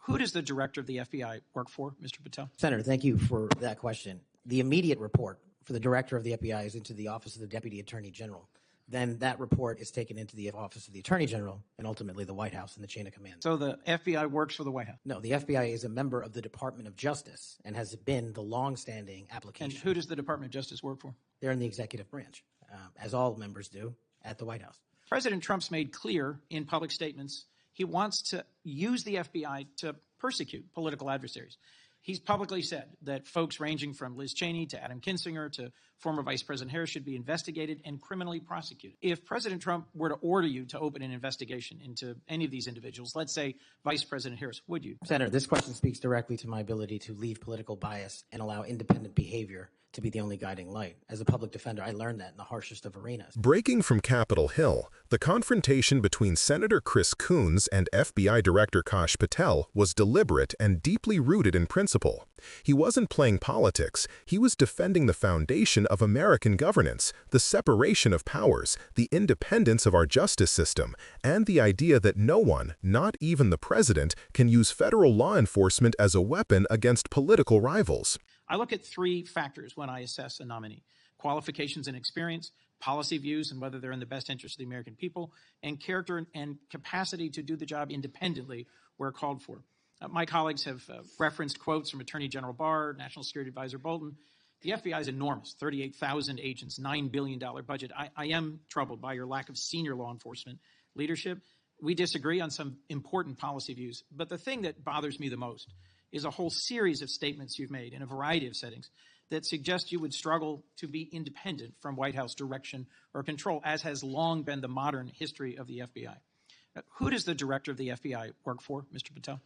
Who does the director of the FBI work for, Mr. Patel? Senator, thank you for that question. The immediate report for the director of the FBI is into the Office of the Deputy Attorney General. Then that report is taken into the Office of the Attorney General and ultimately the White House and the chain of command. So the FBI works for the White House? No, the FBI is a member of the Department of Justice and has been the longstanding application. And who does the Department of Justice work for? They're in the executive branch, as all members do at the White House. President Trump's made clear in public statements he wants to use the FBI to persecute political adversaries. He's publicly said that folks ranging from Liz Cheney to Adam Kinzinger to former Vice President Harris should be investigated and criminally prosecuted. If President Trump were to order you to open an investigation into any of these individuals, let's say Vice President Harris, would you? Senator, this question speaks directly to my ability to leave political bias and allow independent behavior to be the only guiding light. As a public defender, I learned that in the harshest of arenas. Breaking from Capitol Hill, the confrontation between Senator Chris Coons and FBI Director Kash Patel was deliberate and deeply rooted in principle. He wasn't playing politics, he was defending the foundation of American governance, the separation of powers, the independence of our justice system, and the idea that no one, not even the president, can use federal law enforcement as a weapon against political rivals. I look at three factors when I assess a nominee: qualifications and experience, policy views and whether they're in the best interest of the American people, and character and capacity to do the job independently where called for. My colleagues have referenced quotes from Attorney General Barr, National Security Advisor Bolton. The FBI is enormous, 38,000 agents, $9 billion budget. I am troubled by your lack of senior law enforcement leadership. We disagree on some important policy views, but the thing that bothers me the most is a whole series of statements you've made in a variety of settings that suggest you would struggle to be independent from White House direction or control, as has long been the modern history of the FBI. Who does the director of the FBI work for, Mr. Patel?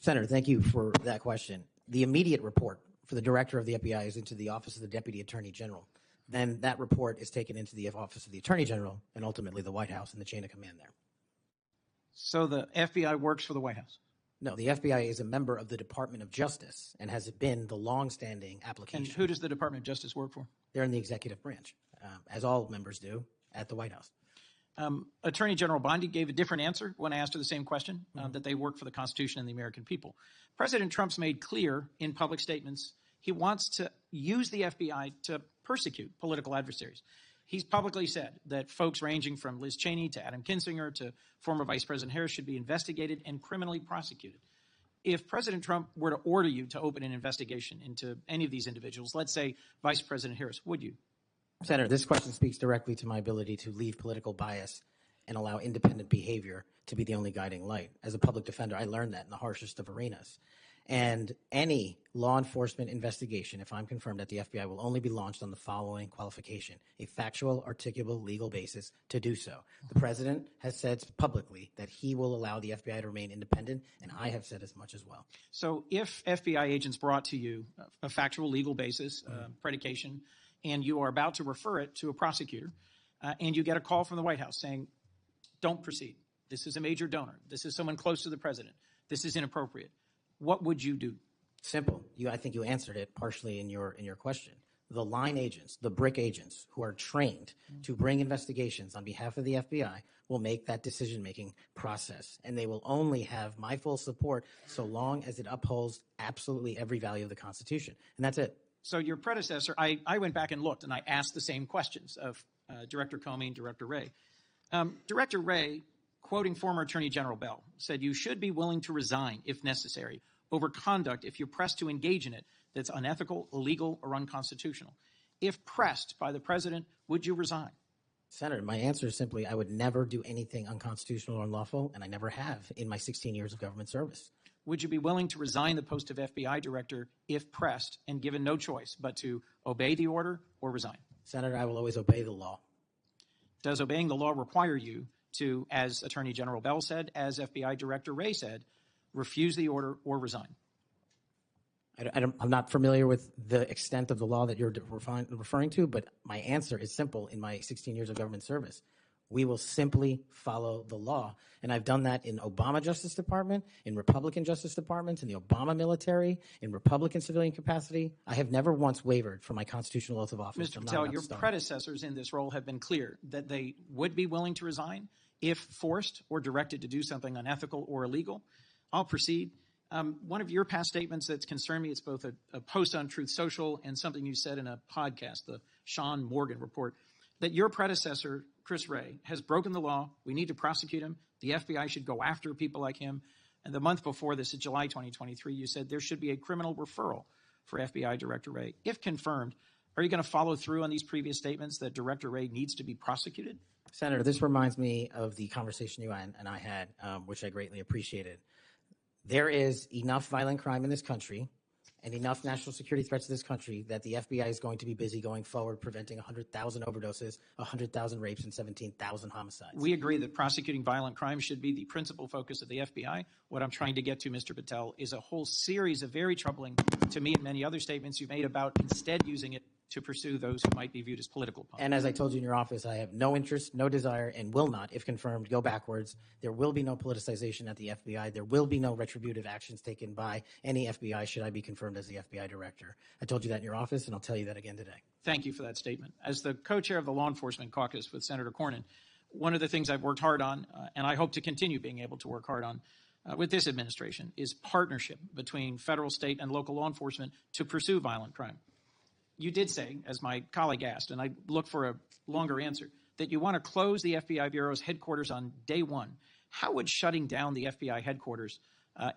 Senator, thank you for that question. The immediate report for the director of the FBI is into the Office of the Deputy Attorney General. Then that report is taken into the Office of the Attorney General and ultimately the White House and the chain of command there. So the FBI works for the White House? No, the FBI is a member of the Department of Justice and has been the longstanding application. And who does the Department of Justice work for? They're in the executive branch, as all members do at the White House. Attorney General Bondi gave a different answer when I asked her the same question, that they work for the Constitution and the American people. President Trump's made clear in public statements he wants to use the FBI to persecute political adversaries. He's publicly said that folks ranging from Liz Cheney to Adam Kinzinger to former Vice President Harris should be investigated and criminally prosecuted. If President Trump were to order you to open an investigation into any of these individuals, let's say Vice President Harris, would you? Senator, this question speaks directly to my ability to leave political bias and allow independent behavior to be the only guiding light. As a public defender, I learned that in the harshest of arenas. And any law enforcement investigation, if I'm confirmed at the FBI, will only be launched on the following qualification: a factual, articulable, legal basis to do so. The president has said publicly that he will allow the FBI to remain independent, and I have said as much as well. So if FBI agents brought to you a factual, legal basis, predication, and you are about to refer it to a prosecutor, and you get a call from the White House saying, don't proceed, this is a major donor, this is someone close to the president, this is inappropriate, what would you do? Simple. I think you answered it partially in your question. The line agents, the brick agents who are trained to bring investigations on behalf of the FBI will make that decision-making process, and they will only have my full support so long as it upholds absolutely every value of the Constitution, and that's it. So your predecessor, I went back and looked, and I asked the same questions of Director Comey and Director Wray. Director Wray, quoting former Attorney General Bell, said you should be willing to resign if necessary over conduct if you're pressed to engage in it that's unethical, illegal, or unconstitutional. If pressed by the president, would you resign? Senator, my answer is simply I would never do anything unconstitutional or unlawful, and I never have in my 16 years of government service. Would you be willing to resign the post of FBI director if pressed and given no choice but to obey the order or resign? Senator, I will always obey the law. Does obeying the law require you to, as Attorney General Bell said, as FBI Director Wray said, refuse the order or resign? I'm not familiar with the extent of the law that you're referring to, but my answer is simple in my 16 years of government service. We will simply follow the law. And I've done that in Obama Justice Department, in Republican Justice Departments, in the Obama military, in Republican civilian capacity. I have never once wavered from my constitutional oath of office. Mr. Patel, your predecessors in this role have been clear that they would be willing to resign if forced or directed to do something unethical or illegal. I'll proceed. One of your past statements that's concerned me, it's both a post on Truth Social and something you said in a podcast, the Sean Morgan report, that your predecessor, Chris Wray, has broken the law. We need to prosecute him. The FBI should go after people like him. And the month before this, in July 2023, you said there should be a criminal referral for FBI Director Wray. If confirmed, are you going to follow through on these previous statements that Director Wray needs to be prosecuted? Senator, this reminds me of the conversation you and I had, which I greatly appreciated. There is enough violent crime in this country and enough national security threats to this country that the FBI is going to be busy going forward preventing 100,000 overdoses, 100,000 rapes, and 17,000 homicides. We agree that prosecuting violent crime should be the principal focus of the FBI. What I'm trying to get to, Mr. Patel, is a whole series of very troubling, to me and many other statements you've made about instead using it to pursue those who might be viewed as political opponents. And as I told you in your office, I have no interest, no desire, and will not, if confirmed, go backwards. There will be no politicization at the FBI. There will be no retributive actions taken by any FBI should I be confirmed as the FBI director. I told you that in your office, and I'll tell you that again today. Thank you for that statement. As the co-chair of the Law Enforcement Caucus with Senator Cornyn, one of the things I've worked hard on, and I hope to continue being able to work hard on with this administration, is partnership between federal, state, and local law enforcement to pursue violent crime. You did say, as my colleague asked, and I look for a longer answer, that you want to close the FBI Bureau's headquarters on day one. How would shutting down the FBI headquarters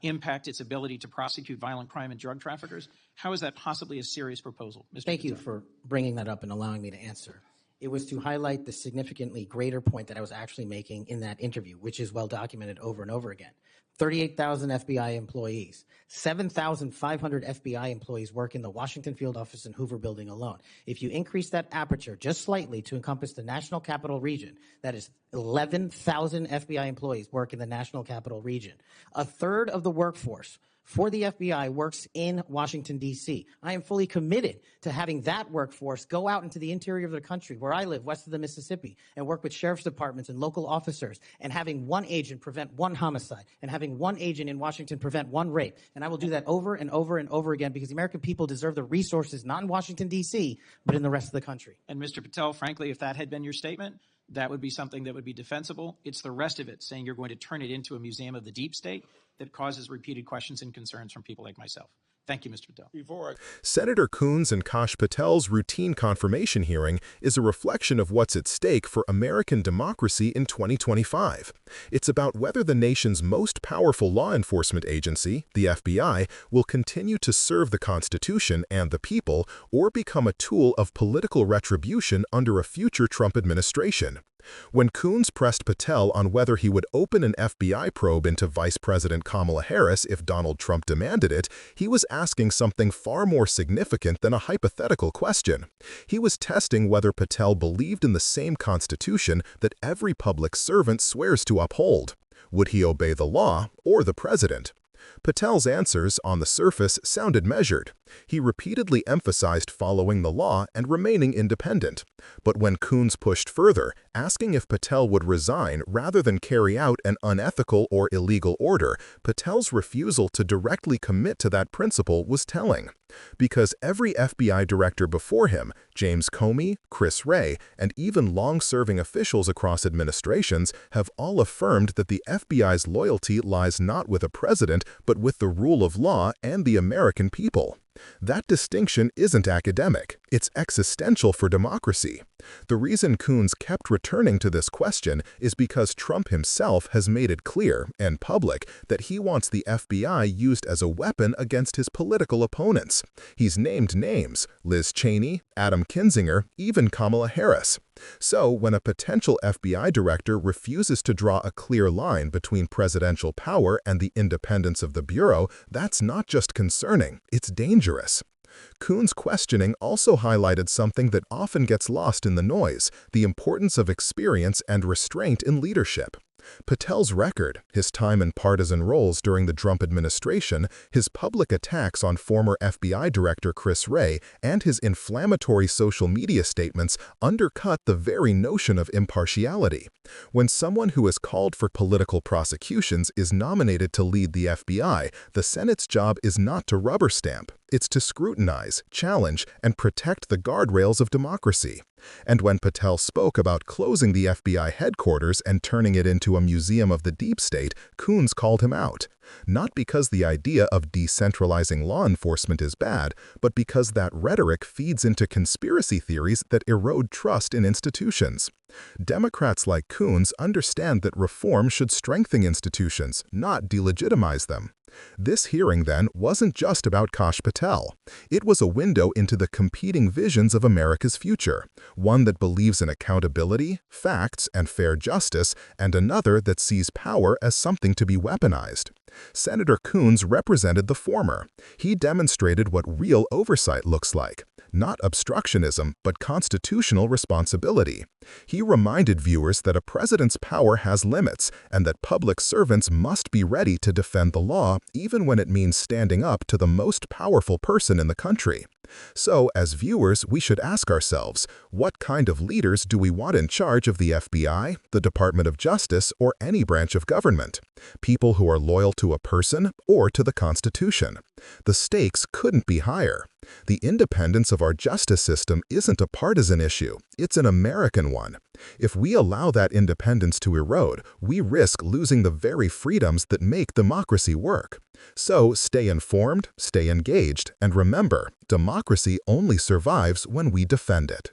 impact its ability to prosecute violent crime and drug traffickers? How is that possibly a serious proposal, Mr. Thank you Patel? for bringing that up and allowing me to answer. It was to highlight the significantly greater point that I was actually making in that interview, which is well documented over and over again. 38,000 FBI employees, 7,500 FBI employees work in the Washington field office and Hoover building alone. If you increase that aperture just slightly to encompass the National Capital Region, that is 11,000 FBI employees work in the National Capital Region. A third of the workforce for the FBI works in Washington, D.C. I am fully committed to having that workforce go out into the interior of the country, where I live, west of the Mississippi, and work with sheriff's departments and local officers, and having one agent prevent one homicide, and having one agent in Washington prevent one rape. And I will do that over and over and over again because the American people deserve the resources, not in Washington, D.C., but in the rest of the country. And Mr. Patel, frankly, if that had been your statement, that would be something that would be defensible. It's the rest of it, saying you're going to turn it into a museum of the deep state, that causes repeated questions and concerns from people like myself. Thank you, Mr. Patel. Senator Coons and Kash Patel's routine confirmation hearing is a reflection of what's at stake for American democracy in 2025. It's about whether the nation's most powerful law enforcement agency, the FBI, will continue to serve the Constitution and the people or become a tool of political retribution under a future Trump administration. When Coons pressed Patel on whether he would open an FBI probe into Vice President Kamala Harris if Donald Trump demanded it, he was asking something far more significant than a hypothetical question. He was testing whether Patel believed in the same Constitution that every public servant swears to uphold. Would he obey the law or the president? Patel's answers, on the surface, sounded measured. He repeatedly emphasized following the law and remaining independent. But when Coons pushed further, asking if Patel would resign rather than carry out an unethical or illegal order, Patel's refusal to directly commit to that principle was telling. Because every FBI director before him, James Comey, Chris Wray, and even long-serving officials across administrations have all affirmed that the FBI's loyalty lies not with a president, but with the rule of law and the American people. That distinction isn't academic, it's existential for democracy. The reason Coons kept returning to this question is because Trump himself has made it clear and public that he wants the FBI used as a weapon against his political opponents. He's named names: Liz Cheney, Adam Kinzinger, even Kamala Harris. So, when a potential FBI director refuses to draw a clear line between presidential power and the independence of the Bureau, that's not just concerning, it's dangerous. Coons' questioning also highlighted something that often gets lost in the noise: the importance of experience and restraint in leadership. Patel's record, his time in partisan roles during the Trump administration, his public attacks on former FBI Director Chris Wray, and his inflammatory social media statements undercut the very notion of impartiality. When someone who has called for political prosecutions is nominated to lead the FBI, the Senate's job is not to rubber stamp, It's to scrutinize, challenge, and protect the guardrails of democracy. And when Patel spoke about closing the FBI headquarters and turning it into a museum of the deep state, Coons called him out. Not because the idea of decentralizing law enforcement is bad, but because that rhetoric feeds into conspiracy theories that erode trust in institutions. Democrats like Coons understand that reform should strengthen institutions, not delegitimize them. This hearing, then, wasn't just about Kash Patel. It was a window into the competing visions of America's future, one that believes in accountability, facts, and fair justice, and another that sees power as something to be weaponized. Senator Coons represented the former. He demonstrated what real oversight looks like. Not obstructionism, but constitutional responsibility. He reminded viewers that a president's power has limits and that public servants must be ready to defend the law even when it means standing up to the most powerful person in the country. So, as viewers, we should ask ourselves, what kind of leaders do we want in charge of the FBI, the Department of Justice, or any branch of government? People who are loyal to a person or to the Constitution. The stakes couldn't be higher. The independence of our justice system isn't a partisan issue, it's an American one. If we allow that independence to erode, we risk losing the very freedoms that make democracy work. So stay informed, stay engaged, and remember, democracy only survives when we defend it.